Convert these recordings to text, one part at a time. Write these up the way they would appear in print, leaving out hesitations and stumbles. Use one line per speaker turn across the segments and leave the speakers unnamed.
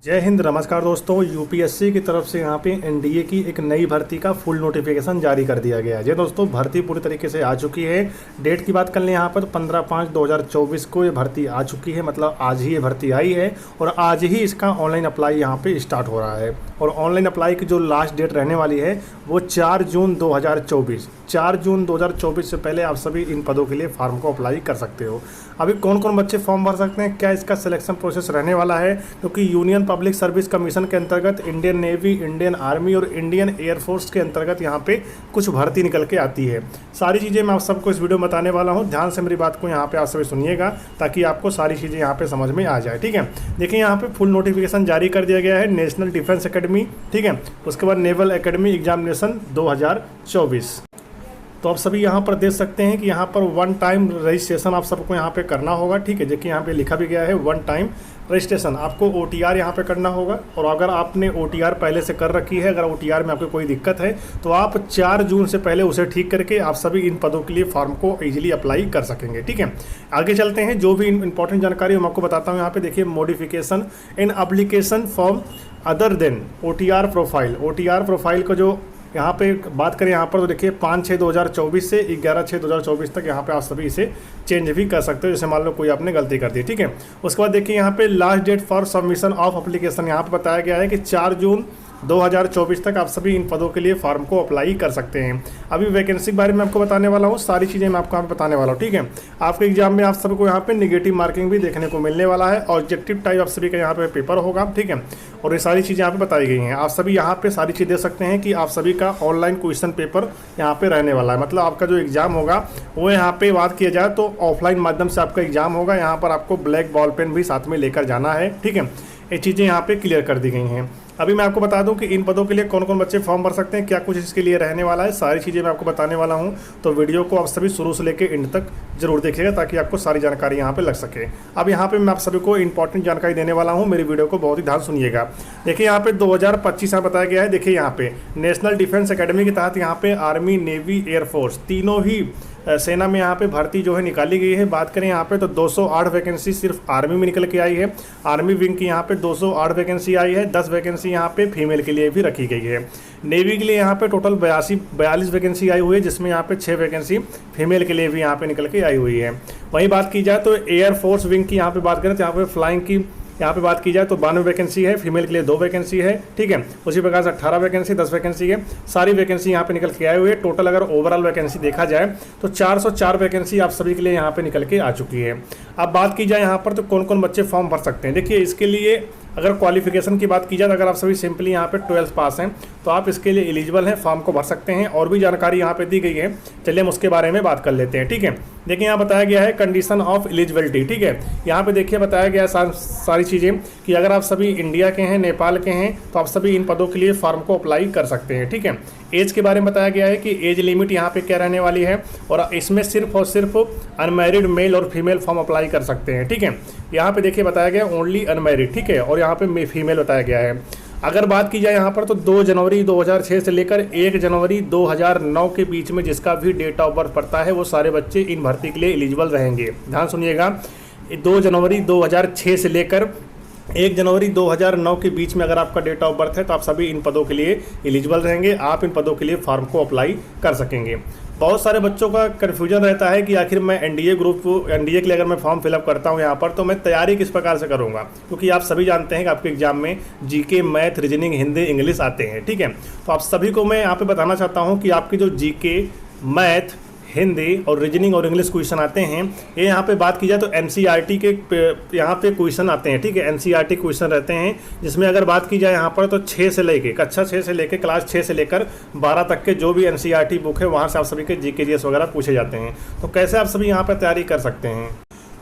जय हिंद। नमस्कार दोस्तों, यूपीएससी की तरफ से यहाँ पे एनडीए की एक नई भर्ती का फुल नोटिफिकेशन जारी कर दिया गया है। जी दोस्तों, भर्ती पूरी तरीके से आ चुकी है। डेट की बात कर लें यहाँ पर तो 15/5/2024 को ये भर्ती आ चुकी है, मतलब आज ही ये भर्ती आई है और आज ही इसका ऑनलाइन अप्लाई यहाँ पे स्टार्ट हो रहा है। और ऑनलाइन अप्लाई की जो लास्ट डेट रहने वाली है वो 4 जून 2024। 4 जून 2024 से पहले आप सभी इन पदों के लिए फॉर्म को अप्लाई कर सकते हो। अभी कौन कौन बच्चे फॉर्म भर सकते हैं, क्या इसका सिलेक्शन प्रोसेस रहने वाला है, क्योंकि यूनियन पब्लिक सर्विस कमीशन के अंतर्गत इंडियन नेवी, इंडियन आर्मी और इंडियन एयरफोर्स के अंतर्गत यहाँ पे कुछ भर्ती निकल के आती है। सारी चीज़ें मैं आप सबको इस वीडियो में बताने वाला हूँ। ध्यान से मेरी बात को यहाँ पे आप सभी सुनिएगा ताकि आपको सारी चीज़ें यहाँ पे समझ में आ जाए। ठीक है, देखिए यहाँ पे फुल नोटिफिकेशन जारी कर दिया गया है नेशनल डिफेंस एकेडमी, ठीक है, उसके बाद नेवल एकेडमी एग्जामिनेशन 2024। तो आप सभी यहाँ पर देख सकते हैं कि यहाँ पर वन टाइम रजिस्ट्रेशन आप सबको यहाँ पे करना होगा। ठीक है, देखिए यहाँ पे लिखा भी गया है वन टाइम रजिस्ट्रेशन। आपको OTR यहाँ पे करना होगा और अगर आपने OTR पहले से कर रखी है, अगर OTR में आपको कोई दिक्कत है तो आप 4 जून से पहले उसे ठीक करके आप सभी इन पदों के लिए फॉर्म को ईजिली अप्लाई कर सकेंगे। ठीक है, आगे चलते हैं। जो भी इंपॉर्टेंट जानकारी मैं आपको बताता हूँ यहाँ पे देखिए, modification in application form other than OTR profile. OTR profile को जो यहाँ पे बात करें यहाँ पर तो देखिए 5/6/2024 से 11/6/2024 तक यहाँ पे आप सभी इसे चेंज भी कर सकते हो, जैसे मान लो कोई आपने गलती कर दी। ठीक है, उसके बाद देखिए यहाँ पे last date for submission of application यहाँ पे बताया गया है कि 4 जून 2024 तक आप सभी इन पदों के लिए फॉर्म को अप्लाई कर सकते हैं। अभी वैकेंसी के बारे में आपको बताने वाला हूँ, सारी चीज़ें मैं आपको यहाँ पे बताने वाला हूँ। ठीक है, आपके एग्जाम में आप सबको यहाँ पे नेगेटिव मार्किंग भी देखने को मिलने वाला है, ऑब्जेक्टिव टाइप आप सभी का यहाँ पे पेपर होगा। ठीक है, और ये सारी चीज़ें यहाँ पे बताई गई हैं। आप सभी यहाँ पे सारी चीज़ देख सकते हैं कि आप सभी का ऑनलाइन क्वेश्चन पेपर यहाँ पे रहने वाला है, मतलब आपका जो एग्जाम होगा वो यहाँ पे बात किया जाए तो ऑफलाइन माध्यम से आपका एग्जाम होगा। यहाँ पर आपको ब्लैक बॉल पेन भी साथ में लेकर जाना है। ठीक है, ये चीज़ें यहाँ पे क्लियर कर दी गई हैं। अभी मैं आपको बता दूं कि इन पदों के लिए कौन कौन बच्चे फॉर्म भर सकते हैं, क्या कुछ इसके लिए रहने वाला है, सारी चीज़ें मैं आपको बताने वाला हूं। तो वीडियो को आप सभी शुरू से लेकर एंड तक जरूर देखिएगा ताकि आपको सारी जानकारी यहाँ पे लग सके। अब यहाँ पे मैं आप सभी को इंपॉर्टेंट जानकारी देने वाला हूँ, मेरी वीडियो को बहुत ही ध्यान सुनिएगा। देखिए यहाँ पे 2025 यहाँ बताया गया है। देखिए यहाँ पे नेशनल डिफेंस एकेडमी के तहत यहाँ पे आर्मी, नेवी, एयरफोर्स तीनों ही सेना में यहाँ पे भर्ती जो है निकाली गई है। बात करें यहाँ पे तो 208 वैकेंसी सिर्फ आर्मी में निकल के आई है। आर्मी विंग की यहाँ पे 208 वैकेंसी आई है। 10 वैकेंसी यहाँ पे फीमेल के लिए भी रखी गई है। नेवी के लिए यहाँ पे टोटल 42 वैकेंसी आई हुई है, जिसमें यहाँ पे 6 वैकेंसी फीमेल के लिए भी यहाँ पे निकल के आई हुई है। वहीं बात की जाए तो एयरफोर्स विंग की यहाँ पे बात करें तो यहाँ पे फ्लाइंग की यहाँ पे बात की जाए तो 92 वैकेंसी है, फीमेल के लिए 2 वैकेंसी है। ठीक है, उसी प्रकार से 18 वैकेंसी, 10 वैकेंसी है, सारी वैकेंसी यहाँ पे निकल के आए हुए हैं। टोटल अगर ओवरऑल वैकेंसी देखा जाए तो 404 वैकेंसी आप सभी के लिए यहाँ पे निकल के आ चुकी है। अब बात की जाए यहाँ पर तो कौन कौन बच्चे फॉर्म भर सकते हैं। देखिए इसके लिए अगर क्वालिफिकेशन की बात की जाए तो अगर आप सभी सिंपली यहाँ पे 12th पास हैं तो आप इसके लिए एलिजिबल हैं, फॉर्म को भर सकते हैं। और भी जानकारी यहाँ पे दी गई है, चलिए हम उसके बारे में बात कर लेते हैं। ठीक है, देखिए यहाँ बताया गया है कंडीशन ऑफ एलिजिबिलिटी। ठीक है, यहाँ पे देखिए बताया गया है सारी चीज़ें कि अगर आप सभी इंडिया के हैं, नेपाल के हैं तो आप सभी इन पदों के लिए फॉर्म को अप्लाई कर सकते हैं। ठीक है, एज के बारे में बताया गया है कि एज लिमिट यहाँ पे क्या रहने वाली है और इसमें सिर्फ और सिर्फ अनमैरिड मेल और फीमेल फॉर्म अप्लाई कर सकते हैं। ठीक है, यहाँ पे देखिए बताया गया ओनली अनमैरिड। ठीक है, और यहाँ पे फीमेल बताया गया है। अगर बात की जाए यहाँ पर तो 2 जनवरी 2006 से लेकर 1 जनवरी 2009 के बीच में जिसका भी डेट ऑफ बर्थ पड़ता है वो सारे बच्चे इन भर्ती के लिए एलिजिबल रहेंगे। ध्यान सुनिएगा, 2 जनवरी 2006 से लेकर 1 जनवरी 2009 के बीच में अगर आपका डेट ऑफ बर्थ है तो आप सभी इन पदों के लिए एलिजिबल रहेंगे। आप इन पदों के लिए फॉर्म को अप्लाई कर सकेंगे। बहुत सारे बच्चों का कन्फ्यूजन रहता है कि आखिर मैं एनडीए के लिए अगर मैं फॉर्म फिलअप करता हूं यहाँ पर तो मैं तैयारी किस प्रकार से करूँगा, क्योंकि आप सभी जानते हैं कि आपके एग्जाम में GK, math, reasoning, Hindi, English आते हैं। ठीक है, तो आप सभी को मैं यहाँ पे बताना चाहता हूँ कि आपकी जो जीके, मैथ, हिंदी और रीजनिंग और इंग्लिश क्वेश्चन आते हैं, ये यहाँ पे बात की जाए तो एनसीईआरटी के यहाँ पे क्वेश्चन आते हैं। ठीक है, एनसीईआरटी क्वेश्चन रहते हैं जिसमें अगर बात की जाए यहाँ पर तो 6 से लेके कक्षा 6 से लेके क्लास 6 से लेकर 12 तक के जो भी एनसीईआरटी बुक है वहाँ से आप सभी के जीके जीएस वगैरह पूछे जाते हैं। तो कैसे आप सभी यहाँ पर तैयारी कर सकते हैं,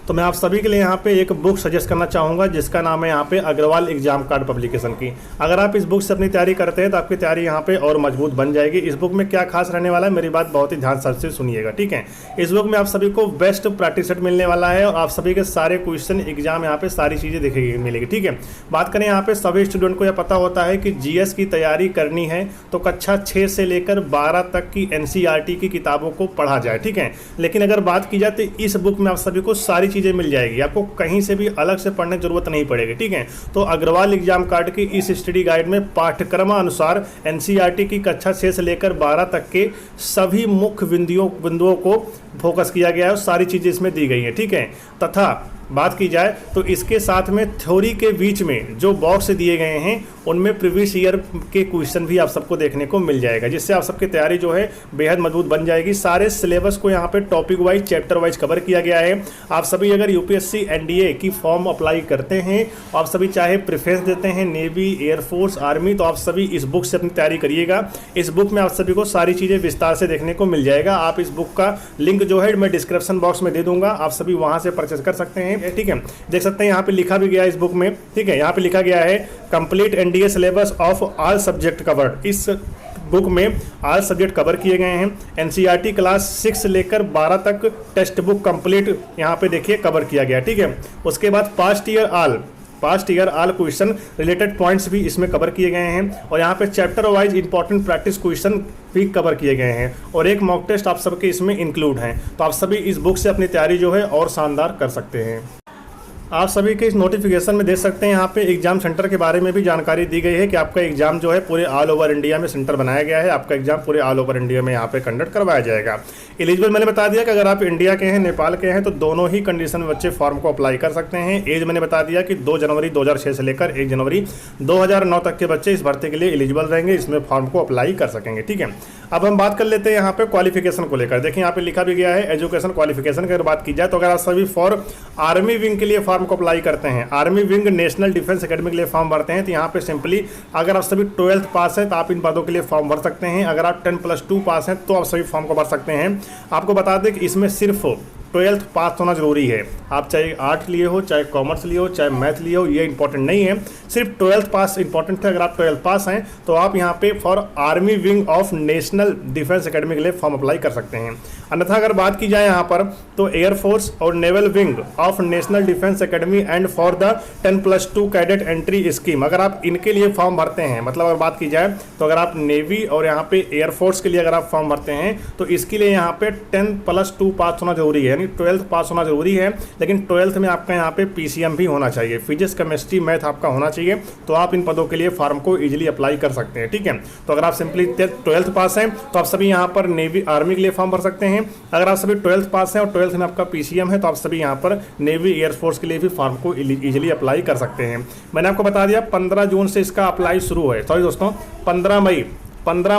तो मैं आप सभी के लिए यहाँ पे एक बुक सजेस्ट करना चाहूँगा जिसका नाम है यहाँ पे अग्रवाल एग्जाम कार्ड पब्लिकेशन की। अगर आप इस बुक से अपनी तैयारी करते हैं तो आपकी तैयारी यहाँ पे और मजबूत बन जाएगी। इस बुक में क्या खास रहने वाला है, मेरी बात बहुत ही ध्यान से सुनिएगा। ठीक है, इस बुक में आप सभी को बेस्ट प्रैक्टिस सेट मिलने वाला है और आप सभी के सारे क्वेश्चन एग्जाम यहाँ पे सारी चीज़ें दिखेगी मिलेगी। ठीक है, बात करें यहाँ पे सभी स्टूडेंट को यह पता होता है कि जीएस की तैयारी करनी है तो कक्षा 6 से लेकर 12 तक की एनसीईआरटी की किताबों को पढ़ा जाए। ठीक है, लेकिन अगर बात की जाए तो इस बुक में आप सभी को सारी चीज़ें मिल जाएगी, आपको कहीं से भी अलग से पढ़ने की जरूरत नहीं पड़ेगी। ठीक है, तो अग्रवाल एग्जाम कार्ड की इस स्टडी गाइड में पाठ्यक्रमानुसार एनसीईआरटी की कक्षा 6 से लेकर 12 तक के सभी मुख्य बिंदुओं को फोकस किया गया है और सारी चीज़ें इसमें दी गई हैं। ठीक है, तथा बात की जाए तो इसके साथ में थ्योरी के बीच में जो बॉक्स दिए गए हैं उनमें प्रीवियस ईयर के क्वेश्चन भी आप सबको देखने को मिल जाएगा, जिससे आप सबकी तैयारी जो है बेहद मजबूत बन जाएगी। सारे सिलेबस को यहाँ पे topic wise chapter wise cover किया गया है। आप सभी अगर यूपीएससी एनडीए की फॉर्म अप्लाई करते हैं, आप सभी चाहे प्रेफरेंस देते हैं नेवी, एयरफोर्स, आर्मी, तो आप सभी इस बुक से अपनी तैयारी करिएगा। इस बुक में आप सभी को सारी चीज़ें विस्तार से देखने को मिल जाएगा। आप इस बुक का लिंक जो है मैं डिस्क्रिप्शन बॉक्स में दे दूंगा, आप सभी वहाँ से परचेज कर सकते हैं। ठीक है, देख सकते हैं यहाँ पे लिखा भी गया है इस बुक में। ठीक है, यहाँ पे लिखा गया है complete NDA syllabus of all subject covered. इस बुक में ऑल सब्जेक्ट कवर किए गए हैं। एनसीईआरटी क्लास 6 से लेकर 12 तक टेक्स्ट बुक कंप्लीट यहाँ पे देखिए कवर किया गया। ठीक है, उसके बाद past year all question related points भी इसमें कवर किए गए हैं और यहाँ पे chapter wise important practice question भी कवर किए गए हैं और एक मॉक टेस्ट आप सबके इसमें इंक्लूड हैं। तो आप सभी इस बुक से अपनी तैयारी जो है और शानदार कर सकते हैं। आप सभी के इस नोटिफिकेशन में देख सकते हैं यहाँ पे एग्जाम सेंटर के बारे में भी जानकारी दी गई है कि आपका एग्जाम जो है पूरे ऑल ओवर इंडिया में सेंटर बनाया गया है। आपका एग्जाम पूरे ऑल ओवर इंडिया में यहाँ पे कंडक्ट करवाया जाएगा। एलिजिबल मैंने बता दिया कि अगर आप इंडिया के हैं, नेपाल के हैं, तो दोनों ही कंडीशन में बच्चे फॉर्म को अप्लाई कर सकते हैं। एज मैंने बता दिया कि 2 जनवरी 2006 से लेकर 1 जनवरी 2009 तक के बच्चे इस भर्ती के लिए एलिजिबल रहेंगे, इसमें फॉर्म को अप्लाई कर सकेंगे। ठीक है, अब हम बात कर लेते हैं यहाँ पे क्वालिफिकेशन को लेकर। देखिए यहाँ पे लिखा भी गया है एजुकेशन क्वालिफिकेशन की अगर बात की जाए तो अगर आप सभी फॉर आर्मी विंग के लिए फॉर्म को अप्लाई करते हैं, army wing national defence academy के लिए फॉर्म भरते हैं, तो यहाँ पे सिंपली अगर आप सभी 12th पास है तो आप इन पदों के लिए फॉर्म भर सकते हैं। अगर आप 10+2 पास हैं तो आप सभी फॉर्म को भर सकते हैं। आपको बता दें कि इसमें सिर्फ 12th पास होना जरूरी है। आप चाहे आर्ट लिए हो, चाहे कॉमर्स लिए हो, चाहे मैथ लिए हो, ये इंपॉर्टेंट नहीं है, सिर्फ 12th पास इंपॉर्टेंट है। अगर आप 12th पास हैं तो आप यहाँ पे for army wing of national defence academy के लिए फॉर्म अप्लाई कर सकते हैं। अन्यथा अगर बात की जाए यहाँ पर तो एयरफोर्स और naval wing of national defence academy and for the 10+2 cadet entry scheme, अगर आप इनके लिए फॉर्म भरते हैं, मतलब अगर बात की जाए तो अगर आप नेवी और यहाँ पे एयरफोर्स के लिए अगर आप फॉर्म भरते हैं तो इसके लिए यहाँ पे 10+2 पास होना जरूरी है, 12th पास होना जरूरी है। लेकिन 12th में आपका यहाँ पे पीसीएम भी होना चाहिए, फिजिक्स, केमिस्ट्री, मैथ आपका होना चाहिए, तो आप इन पदों के लिए फॉर्म को इजीली अप्लाई कर सकते हैं। ठीक है, तो अगर आप सिंपली 12th पास हैं तो आप सभी यहाँ पर नेवी, आर्मी के लिए फॉर्म भर सकते हैं। अगर आप सभी 12th पास हैं और 12th में आपका पीसीएम है तो आप सभी यहाँ पर नेवी, एयरफोर्स के लिए भी फॉर्म को इजीली अप्लाई कर सकते हैं। मैंने आपको बता दिया 15 जून से इसका अप्लाई शुरू है, सॉरी दोस्तों 15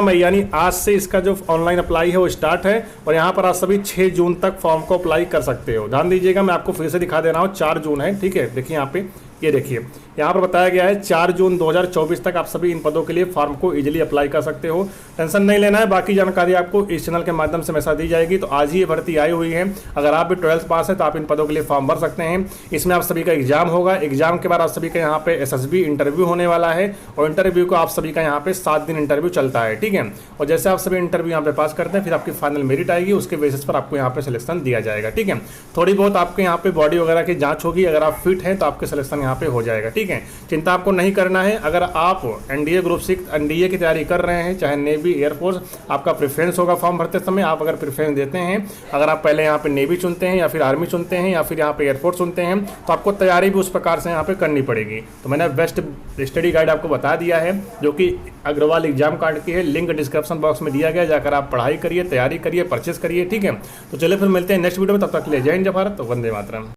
मई यानी आज से इसका जो ऑनलाइन अप्लाई है वो स्टार्ट है और यहाँ पर आप सभी 6 जून तक फॉर्म को अप्लाई कर सकते हो। ध्यान दीजिएगा, मैं आपको फिर से दिखा दे रहा हूँ, 4 जून है। ठीक है, देखिए यहाँ पे, ये देखिए यहाँ पर बताया गया है 4 जून 2024 तक आप सभी इन पदों के लिए फॉर्म को इजीली अप्लाई कर सकते हो। टेंशन नहीं लेना है, बाकी जानकारी आपको इस चैनल के माध्यम से हमेशा दी जाएगी। तो आज ही ये भर्ती आई हुई है, अगर आप भी 12th पास है तो आप इन पदों के लिए फॉर्म भर सकते हैं। इसमें आप सभी का एग्जाम होगा, एग्जाम के बाद आप सभी का यहाँ पे एसएसबी इंटरव्यू होने वाला है और इंटरव्यू को आप सभी का यहाँ पे 7 दिन इंटरव्यू चलता है। ठीक है, और जैसे आप सभी इंटरव्यू यहाँ पे पास करते हैं फिर आपकी फाइनल मेरिट आएगी, उसके बेसिस पर आपको यहाँ पे सिलेक्शन दिया जाएगा। ठीक है, थोड़ी बहुत आपके यहाँ पे बॉडी वगैरह की जाँच होगी, अगर आप फिट हैं तो आपके सिलेक्शन यहाँ पे हो जाएगा। ठीक है, चिंता आपको नहीं करना है। अगर आप एनडीए ग्रुप 6 एनडीए की तैयारी कर रहे हैं, चाहे नेवी, एयरफोर्स, आपका प्रेफरेंस होगा फॉर्म भरते समय। आप अगर प्रेफरेंस देते हैं, अगर आप पहले यहाँ पे नेवी चुनते हैं या फिर आर्मी चुनते हैं या फिर यहाँ पे एयरफोर्स चुनते हैं, तो आपको तैयारी भी उस प्रकार से यहाँ पे करनी पड़ेगी। तो मैंने बेस्ट स्टडी गाइड आपको बता दिया है जो कि अग्रवाल एग्जाम कार्ड की है, लिंक डिस्क्रिप्शन बॉक्स में दिया गया, जाकर आप पढ़ाई करिए, तैयारी करिए, परचेस करिए। ठीक है, तो चलिए फिर मिलते हैं नेक्स्ट वीडियो में, तब तक के लिए जय हिंद, जय भारत, वंदे मातरम।